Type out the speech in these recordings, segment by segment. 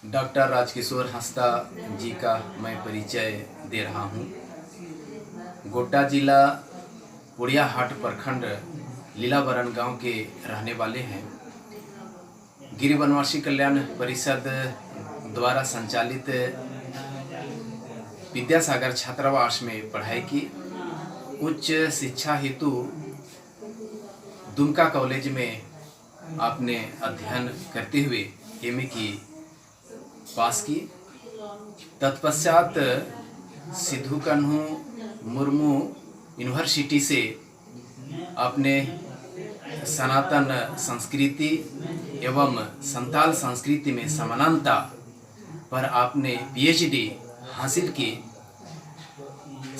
Doctor Rajkishore Hansda जी का मैं परिचय दे रहा हूँ। गोड्डा जिला पुड़ियाहाट प्रखंड लीलावरण गांव के रहने वाले हैं। गिरि वनवासी कल्याण परिषद द्वारा संचालित विद्यासागर छात्रावास में पढ़ाई की। उच्च शिक्षा हेतु दुमका कॉलेज में आपने अध्ययन करते हुए एमए की पास की। तत्पश्चात सिद्धू कान्हू मुर्मू यूनिवर्सिटी से आपने सनातन संस्कृति एवं संताल संस्कृति में समानता पर आपने पीएचडी हासिल की।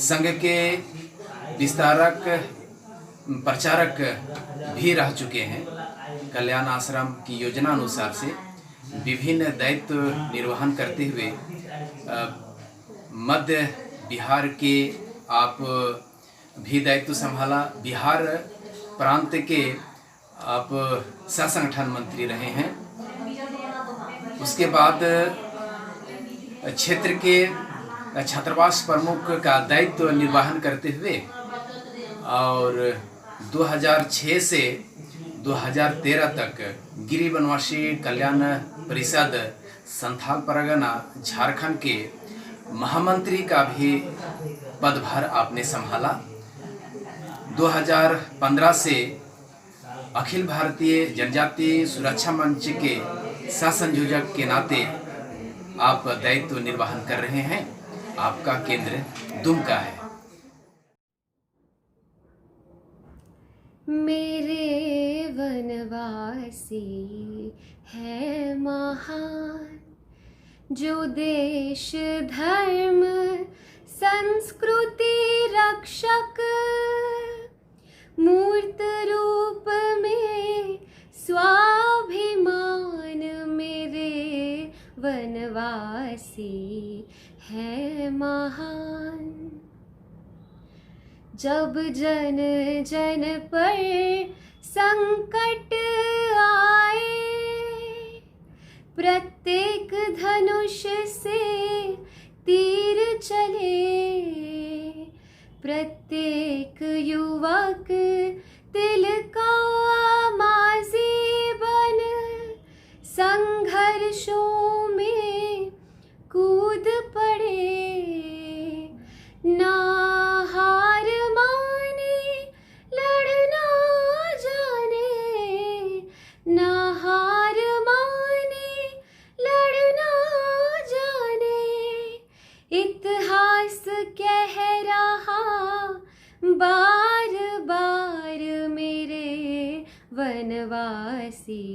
संघ के विस्तारक प्रचारक भी रह चुके हैं। कल्याण आश्रम की योजना अनुसार से विभिन्न दायित्व निर्वहन करते हुए मध्य बिहार के आप भी दायित्व संभाला। बिहार प्रांत के आप सह संगठन मंत्री रहे हैं। उसके बाद क्षेत्र के छात्रावास प्रमुख का दायित्व निर्वहन करते हुए और 2006 से 2013 तक गिरि वनवासी कल्याण परिषद संथाल परगना झारखंड के महामंत्री का भी पदभार आपने संभाला। 2015 से अखिल भारतीय जनजातीय सुरक्षा मंच के सह संयोजक के नाते आप दायित्व निर्वहन कर रहे हैं। आपका केंद्र दुमका है। मेरे वनवासी है महान, जो देश धर्म संस्कृति रक्षक, मूर्त रूप में स्वाभिमान। मेरे वनवासी है महान। जब जन जन पर संकट आए, प्रत्येक धनुष से तीर चले, प्रत्येक युवक तिल का माज़ी बन संघर्षों में कूद पड़े। ना हार माने लड़ना जाने, ना हार माने लड़ना जाने। इतिहास कह रहा बार बार, मेरे वनवासी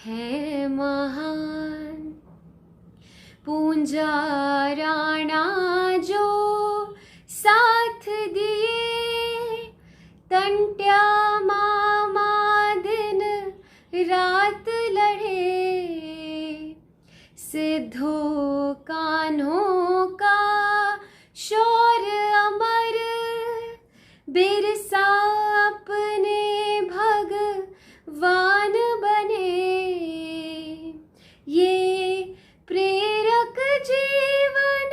है महान। पूंजा राणा जो साथ दिए, तंट्या मामा दिन रात लड़े। सिद्धो कान्हों का शौर्य अमर, बिरसा अपने भगवान बने। ये प्रेरक जीवन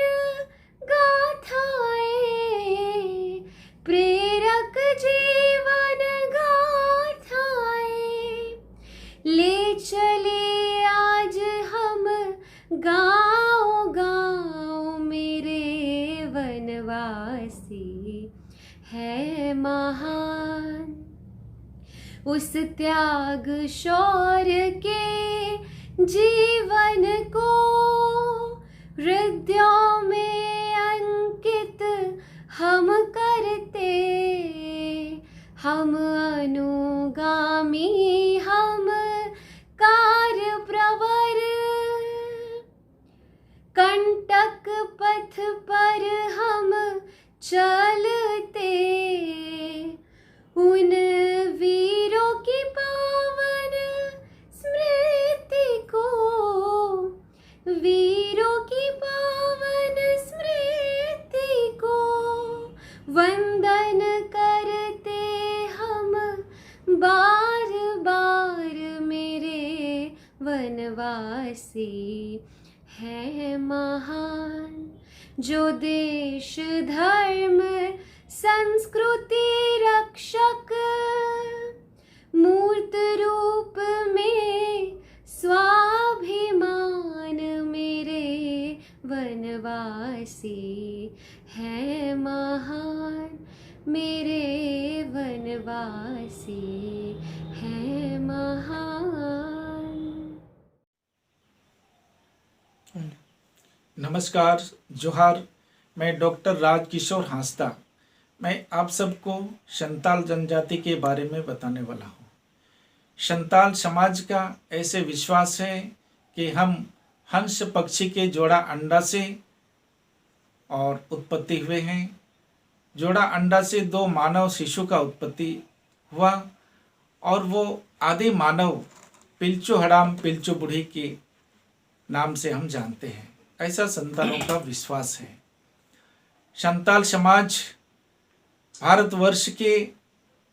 गाथाएं, प्रेरक जीवन गाथाएं ले चले आज हम गाँव गाँव। मेरे वनवासी है महान। उस त्याग शौर्य के जीवन को हृदयों में अंकित हम करते। हम अनुगामी, हम कार्य प्रवर, कंटक पथ पर हम चलते। उन वीरों की पावन स्मृति को, वीरों की पावन स्मृति को वंदन करते हम बार बार। मेरे वनवासी है महान, जो देश धर्म संस्कृति रक्षक, मूर्त रूप में स्वाभिमान मेरे वनवासी है महान, मेरे वनवासी है महान। नमस्कार, जोहार। मैं डॉक्टर राजकिशोर हांसदा। मैं आप सबको संताल जनजाति के बारे में बताने वाला हूँ। संताल समाज का ऐसे विश्वास है कि हम हंस पक्षी के जोड़ा अंडा से और उत्पत्ति हुए हैं। जोड़ा अंडा से 2 मानव शिशु का उत्पत्ति हुआ और वो आदि मानव पिलचू हड़ाम पिलचू बूढ़ी के नाम से हम जानते हैं। ऐसा संतालों का विश्वास है। संताल समाज भारतवर्ष के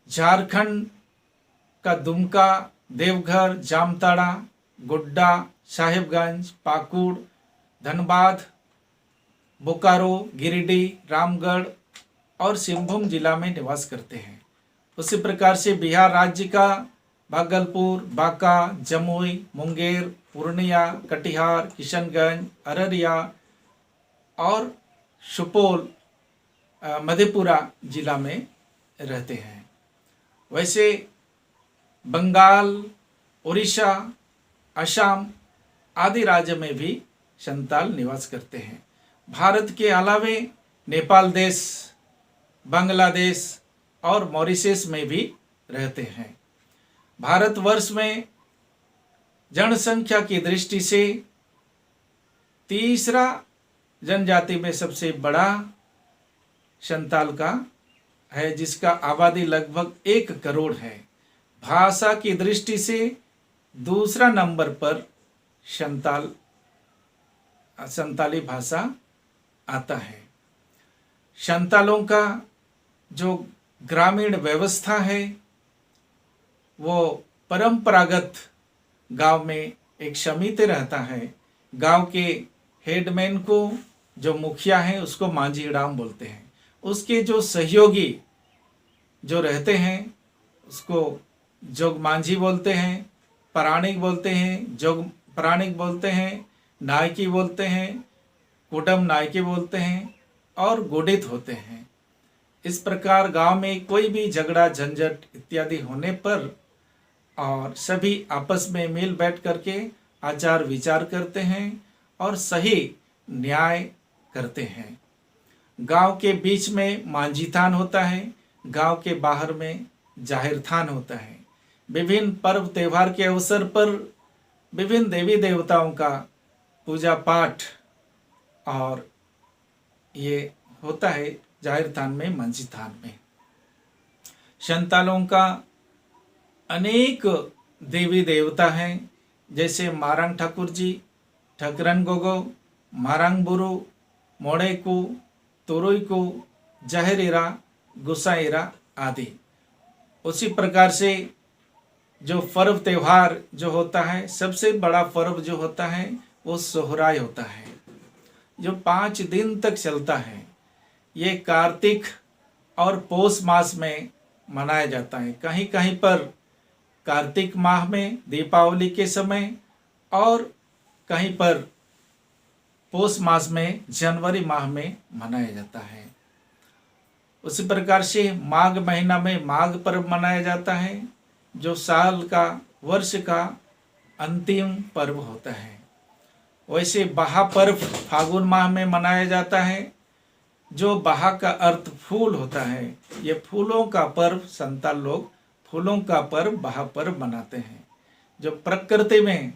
झारखंड का दुमका, देवघर, जामताड़ा, गोड्डा, साहिबगंज, पाकुड़, धनबाद, बोकारो, गिरिडीह, रामगढ़ और सिंहभूम जिला में निवास करते हैं। उसी प्रकार से बिहार राज्य का भागलपुर, बांका, जमुई, मुंगेर, पूर्णिया, कटिहार, किशनगंज, अररिया और सुपौल, मधेपुरा जिला में रहते हैं। वैसे बंगाल, उड़ीसा, असम आदि राज्य में भी संताल निवास करते हैं। भारत के अलावे नेपाल देश, बांग्लादेश और मॉरिशस में भी रहते हैं। भारतवर्ष में जनसंख्या की दृष्टि से तीसरा जनजाति में सबसे बड़ा संताल का है, जिसका आबादी लगभग 1 करोड़ है। भाषा की दृष्टि से दूसरा नंबर पर संताली भाषा आता है। संतालों का जो ग्रामीण व्यवस्था है वो परंपरागत गांव में एक समिति रहता है। गांव के हेडमैन को, जो मुखिया है, उसको मांझी डाम बोलते हैं। उसके जो सहयोगी जो रहते हैं उसको जोग मांझी बोलते हैं, पराणिक बोलते हैं, जोग पराणिक बोलते हैं, नायकी बोलते हैं, कुटुम नायकी बोलते हैं और गोडित होते हैं। इस प्रकार गांव में कोई भी झगड़ा झंझट इत्यादि होने पर और सभी आपस में मिल बैठ करके आचार विचार करते हैं और सही न्याय करते हैं। गांव के बीच में मांझी थान होता है, गांव के बाहर में जाहिर थान होता है। विभिन्न पर्व त्यौहार के अवसर पर विभिन्न देवी देवताओं का पूजा पाठ और ये होता है जाहिर थान में, मांझी थान में। संतालों का अनेक देवी देवता हैं, जैसे मारंग ठाकुर जी, ठकरन गोगो, मारंग बुरु, मोड़ेकू, तुरुईकू, जहरीरा, गुसाईरा आदि। उसी प्रकार से जो पर्व त्यौहार जो होता है, सबसे बड़ा पर्व जो होता है वो सोहराय होता है, जो 5 दिन तक चलता है। ये कार्तिक और पौष मास में मनाया जाता है। कहीं कहीं पर कार्तिक माह में दीपावली के समय और कहीं पर पौष मास में जनवरी माह में मनाया जाता है। उसी प्रकार से माघ महीना में माघ पर्व मनाया जाता है, जो साल का, वर्ष का अंतिम पर्व होता है। वैसे बहा पर्व फागुन माह में मनाया जाता है, जो बहा का अर्थ फूल होता है। ये फूलों का पर्व संताल लोग फूलों का पर्व बहा पर्व मनाते हैं। जो प्रकृति में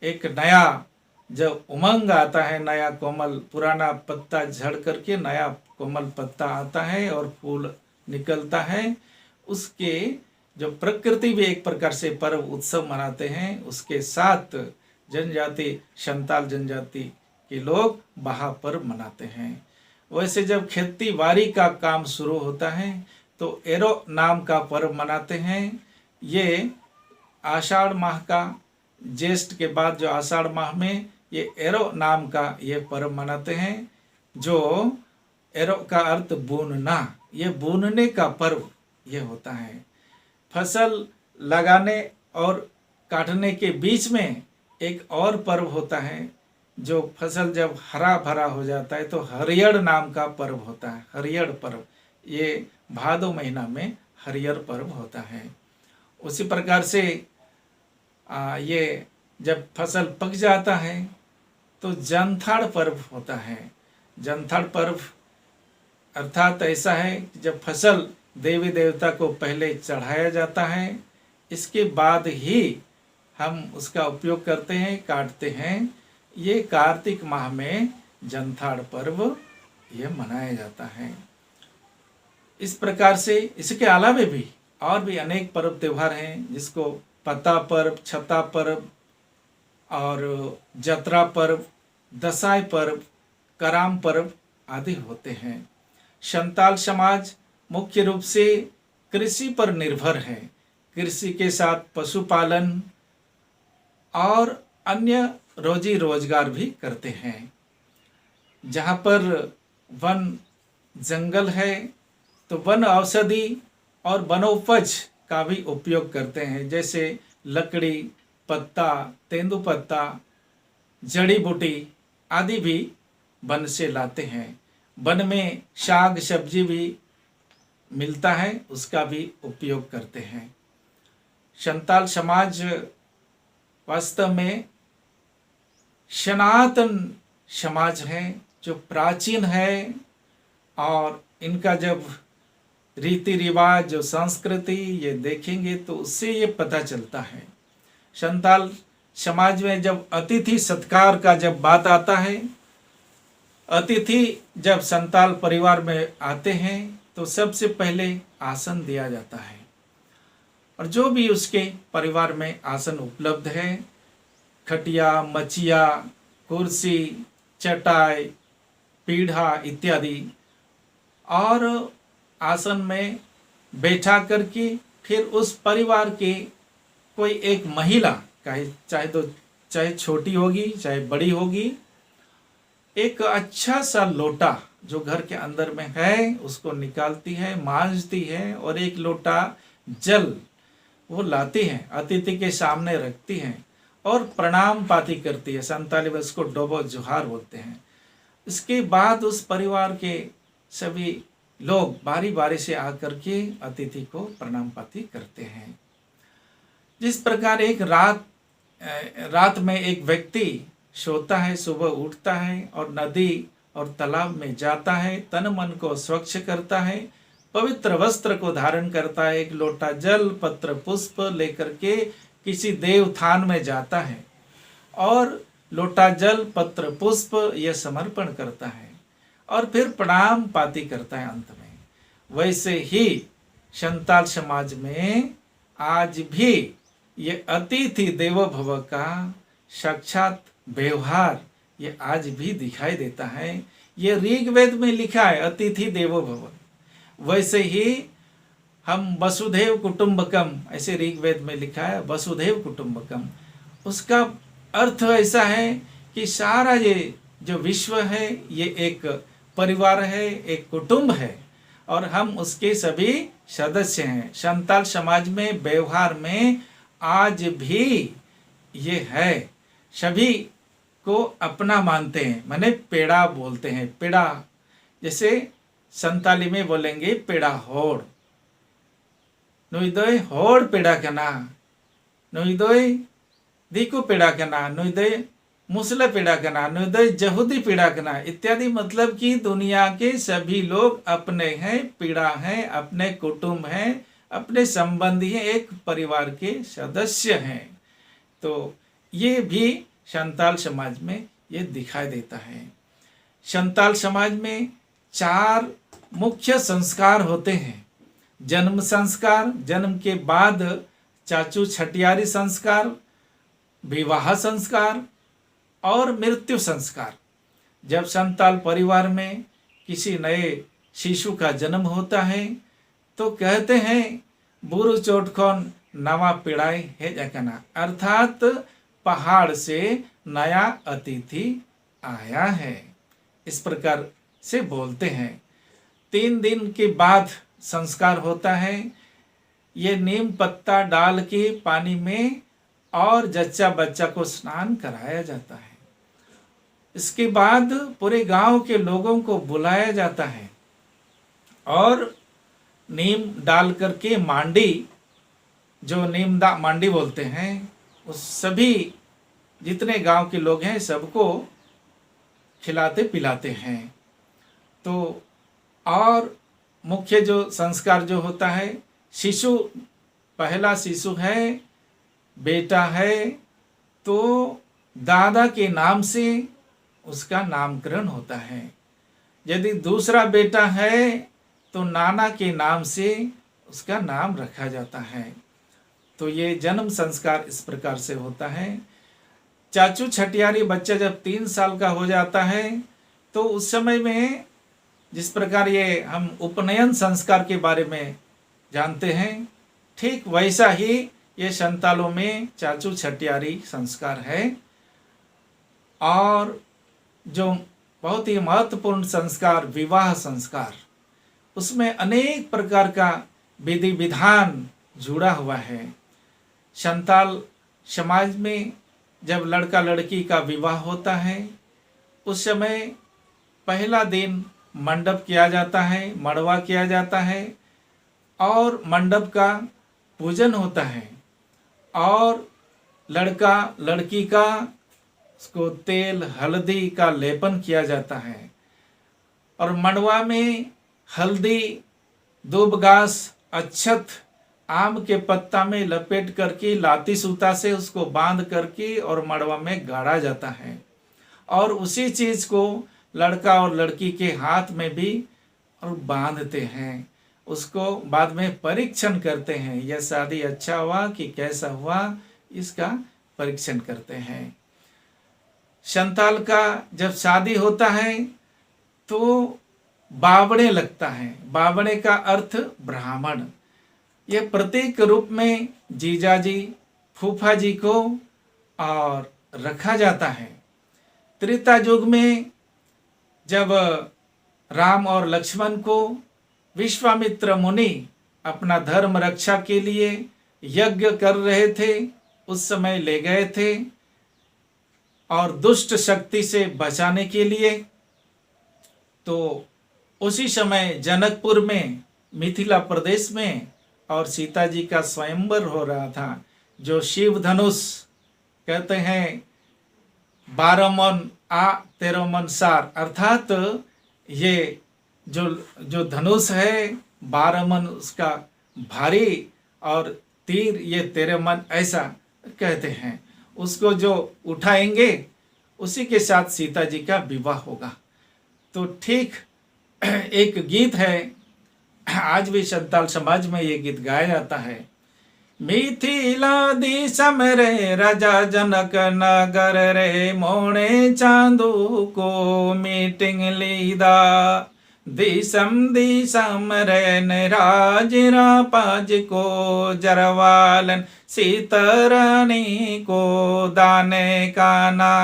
एक नया जब उमंग आता है, नया कोमल, पुराना पत्ता झड़ करके नया कोमल पत्ता आता है और फूल निकलता है, उसके जो प्रकृति भी एक प्रकार से पर्व उत्सव मनाते हैं। उसके साथ जनजाति, संताल जनजाति के लोग बहा पर्व मनाते हैं। वैसे जब खेती बाड़ी का काम शुरू होता है तो एरो नाम का पर्व मनाते हैं। ये आषाढ़ माह का, ज्येष्ठ के बाद जो आषाढ़ माह में ये एरो नाम का ये पर्व मनाते हैं। जो एरो का अर्थ बूनना, ये बूनने का पर्व ये होता है। फसल लगाने और काटने के बीच में एक और पर्व होता है, जो फसल जब हरा भरा हो जाता है तो हरियर नाम का पर्व होता है। हरियर पर्व ये भादो महीना में हरियर पर्व होता है। उसी प्रकार से ये जब फसल पक जाता है तो जनथाड़ पर्व होता है। जनथाड़ पर्व अर्थात ऐसा है कि जब फसल देवी देवता को पहले चढ़ाया जाता है, इसके बाद ही हम उसका उपयोग करते हैं, काटते हैं। ये कार्तिक माह में जनथाड़ पर्व ये मनाया जाता है। इस प्रकार से इसके अलावा भी और भी अनेक पर्व त्योहार हैं, जिसको पत्ता पर्व, छत्ता पर्व और जतरा पर्व, दसाई पर्व, कराम पर्व आदि होते हैं। संताल समाज मुख्य रूप से कृषि पर निर्भर है। कृषि के साथ पशुपालन और अन्य रोजी रोजगार भी करते हैं। जहाँ पर वन जंगल है तो वन औषधि और वनोपज का भी उपयोग करते हैं, जैसे लकड़ी, पत्ता, तेंदुपत्ता, जड़ी बूटी आदि भी वन से लाते हैं। वन में साग सब्जी भी मिलता है, उसका भी उपयोग करते हैं। संताल समाज वास्तव में सनातन समाज है, जो प्राचीन है, और इनका जब रीति रिवाज, जो संस्कृति ये देखेंगे तो उससे ये पता चलता है। संताल समाज में जब अतिथि सत्कार का जब बात आता है, अतिथि जब संताल परिवार में आते हैं तो सबसे पहले आसन दिया जाता है, और जो भी उसके परिवार में आसन उपलब्ध है, खटिया, मचिया, कुर्सी, चटाई, पीढ़ा इत्यादि, और आसन में बैठा करके फिर उस परिवार के कोई एक महिला, चाहे छोटी होगी चाहे बड़ी होगी, एक अच्छा सा लोटा जो घर के अंदर में है उसको निकालती है, मांजती है, और एक लोटा जल वो लाती है, अतिथि के सामने रखती है और प्रणाम पाती करती है। संताली में उसको डोबो जुहार बोलते हैं। इसके बाद उस परिवार के सभी लोग बारी बारी से आकर के अतिथि को प्रणाम पाती करते हैं। जिस प्रकार एक रात में एक व्यक्ति सोता है, सुबह उठता है और नदी और तालाब में जाता है, तन मन को स्वच्छ करता है, पवित्र वस्त्र को धारण करता है, एक लोटा जल, पत्र, पुष्प लेकर के किसी देवथान में जाता है और लोटा जल, पत्र, पुष्प ये समर्पण करता है और फिर प्रणाम पाती करता है अंत में। वैसे ही संताल समाज में आज भी ये अतिथि देवो भव का साक्षात व्यवहार ये आज भी दिखाई देता है। ये ऋग्वेद में लिखा है, अतिथि देवो भव। वैसे ही हम वसुधैव कुटुंबकम, ऐसे ऋग्वेद में लिखा है वसुधैव कुटुंबकम। उसका अर्थ ऐसा है कि सारा ये जो विश्व है ये एक परिवार है, एक कुटुंब है, और हम उसके सभी सदस्य हैं। संताल समाज में व्यवहार में आज भी ये है, सभी को अपना मानते हैं, माने पेड़ा बोलते हैं। पेड़ा जैसे संताली में बोलेंगे पेड़ा होड़, नुईदोय होड़ पेड़ा कना, नुईदोय दीकू पेड़ा कना, नुईदोय मुसला पेड़ा कना, नुईदोय जहूदी पेड़ा कना इत्यादि। मतलब कि दुनिया के सभी लोग अपने हैं, पीड़ा हैं, अपने कुटुंब हैं, अपने संबंधी हैं, एक परिवार के सदस्य हैं। तो ये भी संताल समाज में ये दिखाई देता है। संताल समाज में 4 मुख्य संस्कार होते हैं। जन्म संस्कार, जन्म के बाद चाचू छठियारी संस्कार, विवाह संस्कार और मृत्यु संस्कार। जब संताल परिवार में किसी नए शिशु का जन्म होता है तो कहते हैं बुरु चोटखोन नवा पिड़ाई है जकना, अर्थात पहाड़ से नया अतिथि आया है, इस प्रकार से बोलते हैं। 3 दिन के बाद संस्कार होता है। ये नीम पत्ता डाल के पानी में और जच्चा बच्चा को स्नान कराया जाता है। इसके बाद पूरे गांव के लोगों को बुलाया जाता है और नीम डाल करके मांडी, जो नीमदा मांडी बोलते हैं, उस सभी जितने गांव के लोग हैं सबको खिलाते पिलाते हैं। तो और मुख्य जो संस्कार जो होता है, शिशु, पहला शिशु है, बेटा है, तो दादा के नाम से उसका नामकरण होता है। यदि दूसरा बेटा है तो नाना के नाम से उसका नाम रखा जाता है। तो ये जन्म संस्कार इस प्रकार से होता है। चाचू छठियारी बच्चा जब 3 साल का हो जाता है तो उस समय में जिस प्रकार ये हम उपनयन संस्कार के बारे में जानते हैं, ठीक वैसा ही ये संतालों में चाचू छठियारी संस्कार है। और जो बहुत ही महत्वपूर्ण संस्कार विवाह संस्कार, उसमें अनेक प्रकार का विधि विधान जुड़ा हुआ है। संताल समाज में जब लड़का लड़की का विवाह होता है उस समय पहला दिन मंडप किया जाता है, मड़वा किया जाता है और मंडप का पूजन होता है और लड़का लड़की का उसको तेल हल्दी का लेपन किया जाता है और मंडवा में हल्दी, दूब घास, अक्षत, आम के पत्ता में लपेट करके लाती सूता से उसको बांध करके और मड़वा में गाड़ा जाता है और उसी चीज को लड़का और लड़की के हाथ में भी और बांधते हैं। उसको बाद में परीक्षण करते हैं, यह शादी अच्छा हुआ कि कैसा हुआ, इसका परीक्षण करते हैं। संताल का जब शादी होता है तो बावड़े लगता है। बावड़े का अर्थ ब्राह्मण। यह प्रतीक रूप में जीजाजी फूफा जी को और रखा जाता है। त्रेता युग में जब राम और लक्ष्मण को विश्वामित्र मुनि अपना धर्म रक्षा के लिए यज्ञ कर रहे थे, उस समय ले गए थे और दुष्ट शक्ति से बचाने के लिए। तो उसी समय जनकपुर में, मिथिला प्रदेश में, और सीता जी का स्वयंवर हो रहा था, जो शिव धनुष कहते हैं 12 मन आ 13 मन सार, अर्थात ये जो धनुष है 12 मन उसका भारी और तीर ये 13 मन ऐसा कहते हैं। उसको जो उठाएंगे उसी के साथ सीता जी का विवाह होगा। तो ठीक एक गीत है, आज भी संताल समाज में ये गीत गाया जाता है। मिथिला देशम रे राजा जनक नगर रे, मोणे चांदू को मीटिंग लीदा, दिशम रे राज रापाज को जरवालन, सीतरानी को दाने काना,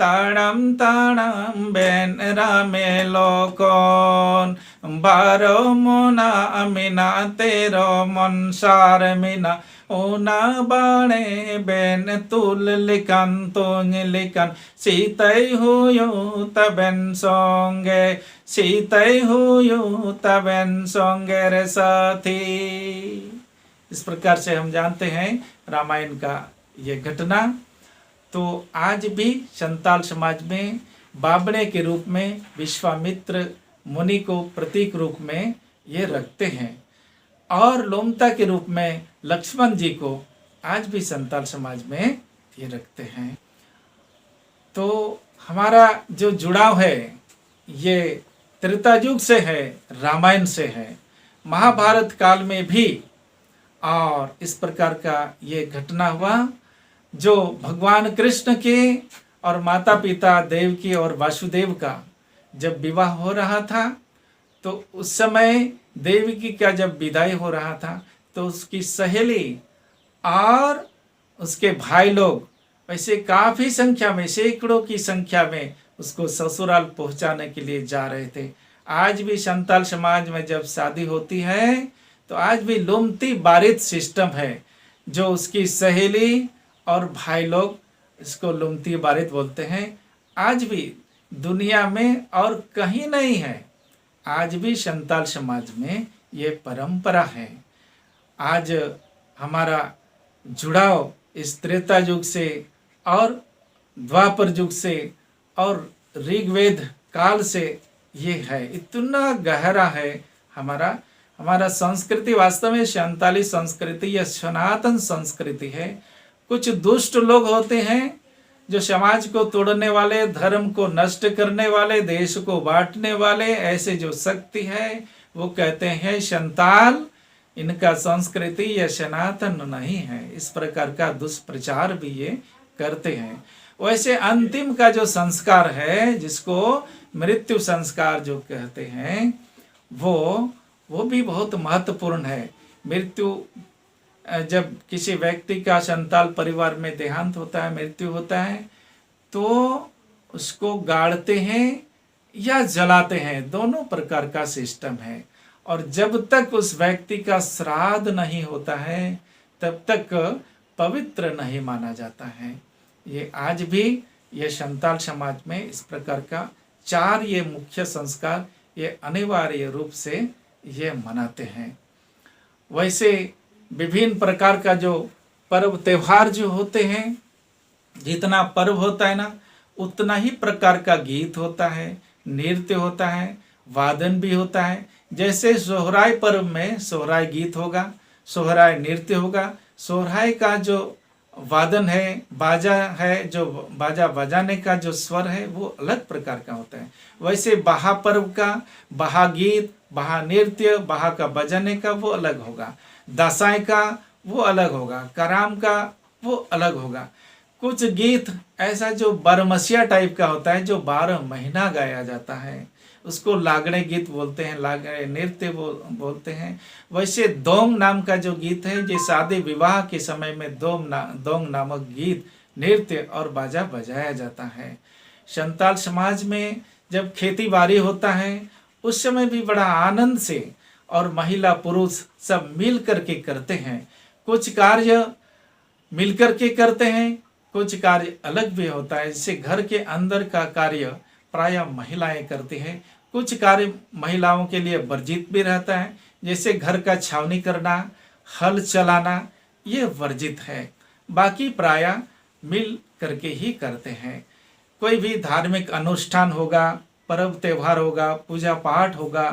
ताड़म ताड़म बेन रामे लोकोन, बारो मोना अमीना तेरो मनसार मीना, ओना बाणे बेन तुल लिकन तुन लिकन, सीतई हुयो तबेन सोंगे, सीतई हुयो तबेन सोंगे रे साथी। इस प्रकार से हम जानते हैं रामायण का ये घटना। तो आज भी संताल समाज में बावड़े के रूप में विश्वामित्र मुनि को प्रतीक रूप में ये रखते हैं और लोमता के रूप में लक्ष्मण जी को आज भी संताल समाज में ये रखते हैं। तो हमारा जो जुड़ाव है ये त्रेता युग से है, रामायण से है, महाभारत काल में भी और इस प्रकार का ये घटना हुआ जो भगवान कृष्ण के और माता पिता देवकी और वासुदेव का जब विवाह हो रहा था तो उस समय देवकी का जब विदाई हो रहा था तो उसकी सहेली और उसके भाई लोग वैसे काफी संख्या में, सैकड़ों की संख्या में उसको ससुराल पहुंचाने के लिए जा रहे थे। आज भी संताल समाज में जब शादी होती है तो आज भी लुमती बारित सिस्टम है, जो उसकी सहेली और भाई लोग इसको लुमती बारित बोलते हैं। आज भी दुनिया में और कहीं नहीं है, आज भी संताल समाज में ये परंपरा है। आज हमारा जुड़ाव इस त्रेता युग से और द्वापर युग से और ऋग्वेद काल से ये है, इतना गहरा है। हमारा संस्कृति वास्तव में संताली संस्कृति या सनातन संस्कृति है। कुछ दुष्ट लोग होते हैं जो समाज को तोड़ने वाले, धर्म को नष्ट करने वाले, देश को बांटने वाले, ऐसे जो शक्ति है वो कहते हैं संताल इनका संस्कृति या सनातन नहीं है। इस प्रकार का दुष्प्रचार भी ये करते हैं। वैसे अंतिम का जो संस्कार है, जिसको मृत्यु संस्कार जो कहते हैं, वो भी बहुत महत्वपूर्ण है। मृत्यु, जब किसी व्यक्ति का संताल परिवार में देहांत होता है, मृत्यु होता है, तो उसको गाड़ते हैं या जलाते हैं, दोनों प्रकार का सिस्टम है। और जब तक उस व्यक्ति का श्राद्ध नहीं होता है तब तक पवित्र नहीं माना जाता है। ये आज भी ये संताल समाज में इस प्रकार का 4 ये मुख्य संस्कार ये अनिवार्य रूप से ये मनाते हैं। वैसे विभिन्न प्रकार का जो पर्व त्योहार जो होते हैं, जितना पर्व होता है ना, उतना ही प्रकार का गीत होता है, नृत्य होता है, वादन भी होता है। जैसे सोहराय पर्व में सोहराय गीत होगा, सोहराय नृत्य होगा, सोहराय का जो वादन है, बाजा है, जो बाजा बजाने का जो स्वर है वो अलग प्रकार का होता है। वैसे बहा पर्व का बहा गीत, बहा नृत्य, बहा का बजाने का वो अलग होगा, दसाई का वो अलग होगा, कराम का वो अलग होगा। कुछ गीत ऐसा जो बारहमसिया टाइप का होता है, जो 12 महीना गाया जाता है, उसको लागड़े गीत बोलते हैं, लागड़े नृत्य बोलते हैं। वैसे दोंग नाम का जो गीत है, जो शादी विवाह के समय में दोंग नामक गीत, नृत्य और बाजा बजाया जाता है। संताल समाज में जब खेती बाड़ी होता है उस समय भी बड़ा आनंद से और महिला पुरुष सब मिल करके करते हैं। कुछ कार्य मिल करके करते हैं, कुछ कार्य अलग भी होता है। जैसे घर के अंदर का कार्य प्रायः महिलाएं करती हैं, कुछ कार्य महिलाओं के लिए वर्जित भी रहता है, जैसे घर का छावनी करना, हल चलाना, ये वर्जित है। बाकी प्रायः मिल करके ही करते हैं। कोई भी धार्मिक अनुष्ठान होगा, पर्व त्योहार होगा, पूजा पाठ होगा,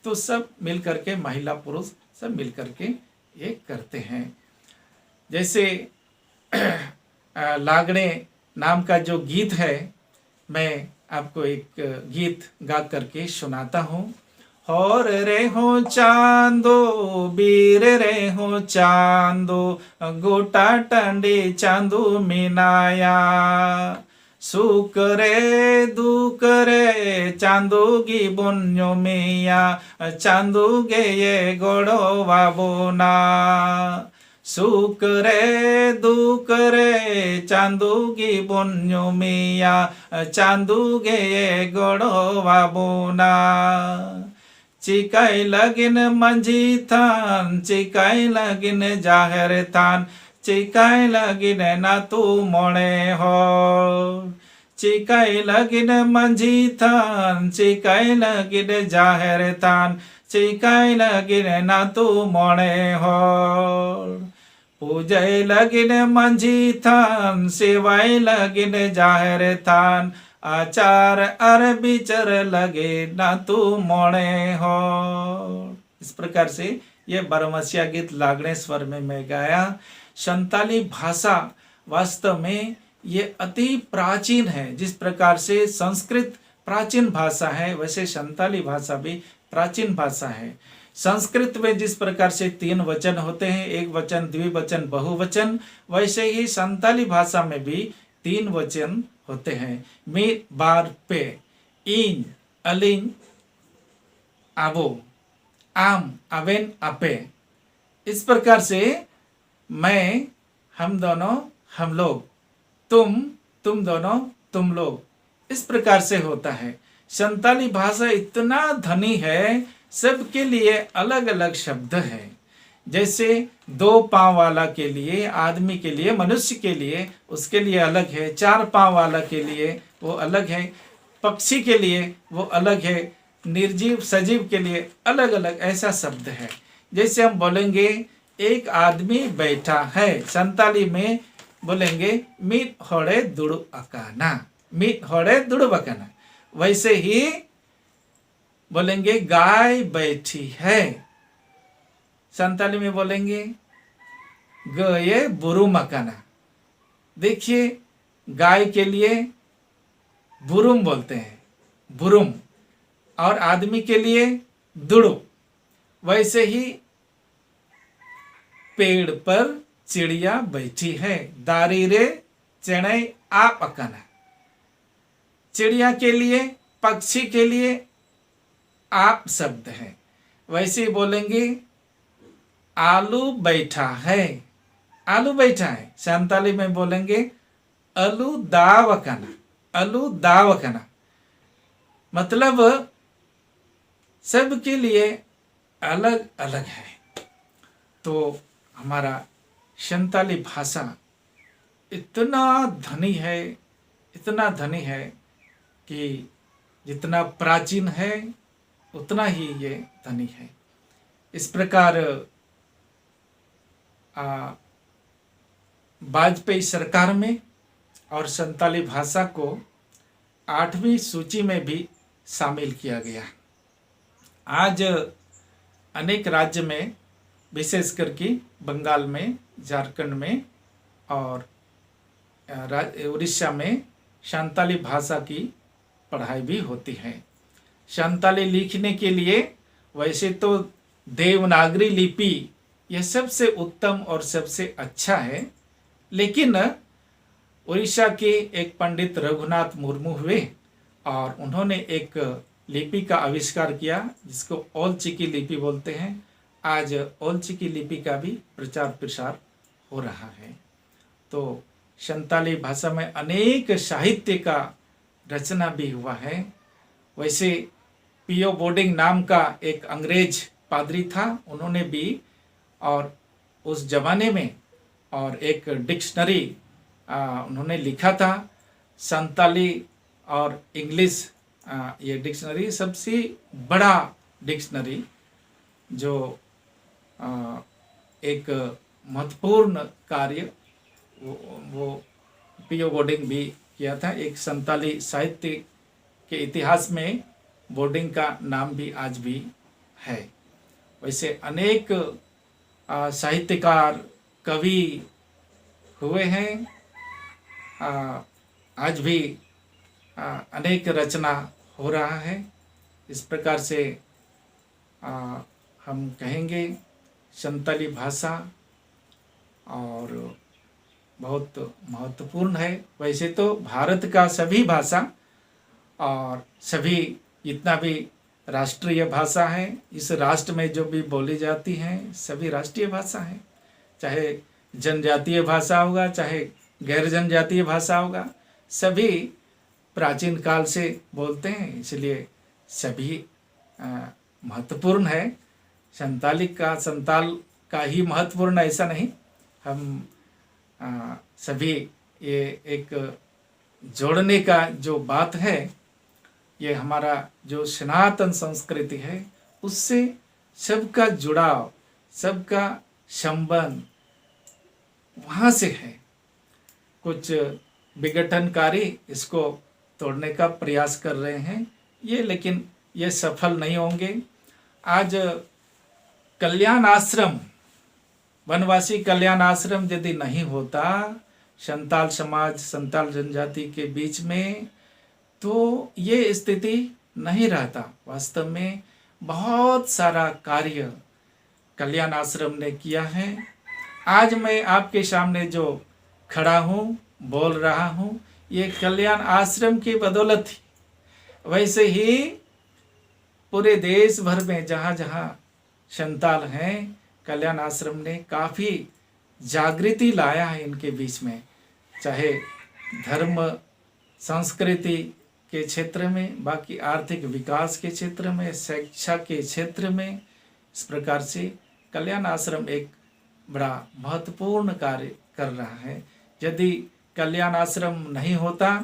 तो सब मिल करके, महिला पुरुष सब मिल करके ये करते हैं। जैसे लागड़े नाम का जो गीत है, मैं आपको एक गीत गा करके सुनाता हूँ। और रे हो चांदो बीर रे हो चांदो, गोटा टंडी चांदू मिनाया, सुख रे दुख रे चांदू गी बुन्यो मिया, चांदू गे ये गोड़ो वाबोना, सुख रे दुख रे चांदू गी बुन्यो मिया, चांदू गे ये गोड़ो वाबोना, चिकाई लगिन मंझी थान, चिकाई लगिन जाहिर थान, चिकाई लगिन ना तू मोड़े हो, चिकाई लगिन मंझी थान, चिकाई लगिन जाहिर थान, चिकाई लगिन ना तू मोड़े हो, पूजय लगिन मंझी थान, सेवाई लगिन जाहिर थान, आचार अर बिचर लगे ना तू मोड़े हो। इस प्रकार से ये बारहमसिया गीत लागड़े स्वर में मैं गाया। संताली भाषा वास्तव में ये अति प्राचीन है। जिस प्रकार से संस्कृत प्राचीन भाषा है, वैसे संताली भाषा भी प्राचीन भाषा है। संस्कृत में जिस प्रकार से 3 वचन होते हैं, एक वचन, द्विवचन, बहुवचन, वैसे ही संताली भाषा में भी 3 वचन होते हैं। मी, बार, पे, इन, अलिन, आबो, आम, अवेन, अपे। इस प्रकार से मैं, हम दोनों, हम लोग, तुम दोनों, तुम लोग, इस प्रकार से होता है। संताली भाषा इतना धनी है, सबके लिए अलग अलग शब्द है। जैसे 2 पांव वाला के लिए, आदमी के लिए, मनुष्य के लिए उसके लिए अलग है, 4 पांव वाला के लिए वो अलग है, पक्षी के लिए वो अलग है, निर्जीव सजीव के लिए अलग अलग ऐसा शब्द है। जैसे हम बोलेंगे एक आदमी बैठा है, संताली में बोलेंगे मीत होड़े दुड़ अकाना, मीत होड़े दुड़ बकाना। वैसे ही बोलेंगे गाय बैठी है, संताली में बोलेंगे गये बुरु मकाना। देखिए गाय के लिए बुरुम बोलते हैं, बुरुम, और आदमी के लिए दुड़ो। वैसे ही पेड़ पर चिड़िया बैठी है, दारी रे चेणै आप अकाना। चिड़िया के लिए, पक्षी के लिए आप शब्द है। वैसे ही बोलेंगे आलू बैठा है, आलू बैठा है, संताली में बोलेंगे अलू दावकना, अलू दावकना। मतलब सबके लिए अलग अलग है। तो हमारा संताली भाषा इतना धनी है, इतना धनी है कि जितना प्राचीन है उतना ही ये धनी है। इस प्रकार वाजपेयी सरकार में और संताली भाषा को 8वीं सूची में भी शामिल किया गया। आज अनेक राज्य में, विशेष करके बंगाल में, झारखंड में और उड़ीसा में संताली भाषा की पढ़ाई भी होती है। संताली लिखने के लिए वैसे तो देवनागरी लिपि यह सबसे उत्तम और सबसे अच्छा है, लेकिन उड़ीसा के एक पंडित रघुनाथ मुर्मू हुए और उन्होंने एक लिपि का आविष्कार किया जिसको ओल चिकी लिपि बोलते हैं। आज ओल चिकी लिपि का भी प्रचार प्रसार हो रहा है। तो संताली भाषा में अनेक साहित्य का रचना भी हुआ है। वैसे पीओ बोर्डिंग नाम का एक अंग्रेज पादरी था, उन्होंने भी और उस जमाने में और एक डिक्शनरी उन्होंने लिखा था, संताली और इंग्लिश। ये डिक्शनरी सबसे बड़ा डिक्शनरी जो एक महत्वपूर्ण कार्य वो पीओ बोर्डिंग भी किया था। एक संताली साहित्य के इतिहास में बोर्डिंग का नाम भी आज भी है। वैसे अनेक साहित्यकार, कवि हुए हैं। आज भी अनेक रचना हो रहा है। इस प्रकार से हम कहेंगे संताली भाषा और बहुत महत्वपूर्ण है। वैसे तो भारत का सभी भाषा और सभी जितना भी राष्ट्रीय भाषा है, इस राष्ट्र में जो भी बोली जाती हैं सभी राष्ट्रीय भाषा हैं। चाहे जनजातीय भाषा होगा, चाहे गैर जनजातीय भाषा होगा, सभी प्राचीन काल से बोलते हैं, इसलिए सभी महत्वपूर्ण है। संताल का ही महत्वपूर्ण ऐसा नहीं, हम सभी ये एक जोड़ने का जो बात है, ये हमारा जो सनातन संस्कृति है उससे सबका जुड़ाव, सबका संबंध वहाँ से है। कुछ विघटनकारी इसको तोड़ने का प्रयास कर रहे हैं ये, लेकिन ये सफल नहीं होंगे। आज कल्याण आश्रम, वनवासी कल्याण आश्रम यदि नहीं होता संताल समाज, संताल जनजाति के बीच में, तो ये स्थिति नहीं रहता। वास्तव में बहुत सारा कार्य कल्याण आश्रम ने किया है। आज मैं आपके सामने जो खड़ा हूँ, बोल रहा हूँ, ये कल्याण आश्रम की बदौलत थी। वैसे ही पूरे देश भर में जहाँ जहाँ संताल हैं, कल्याण आश्रम ने काफ़ी जागृति लाया है इनके बीच में। चाहे धर्म संस्कृति के क्षेत्र में, बाकी आर्थिक विकास के क्षेत्र में, शिक्षा के क्षेत्र में, इस प्रकार से कल्याण आश्रम एक बड़ा महत्वपूर्ण कार्य कर रहा है। यदि कल्याण आश्रम नहीं होता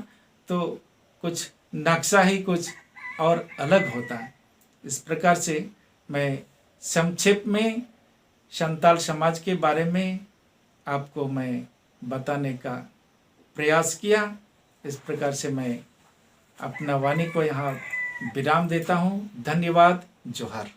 तो कुछ नक्शा ही कुछ और अलग होता है। इस प्रकार से मैं संक्षेप में संताल समाज के बारे में आपको मैं बताने का प्रयास किया। इस प्रकार से मैं अपना वाणी को यहाँ विराम देता हूँ। धन्यवाद। जोहार।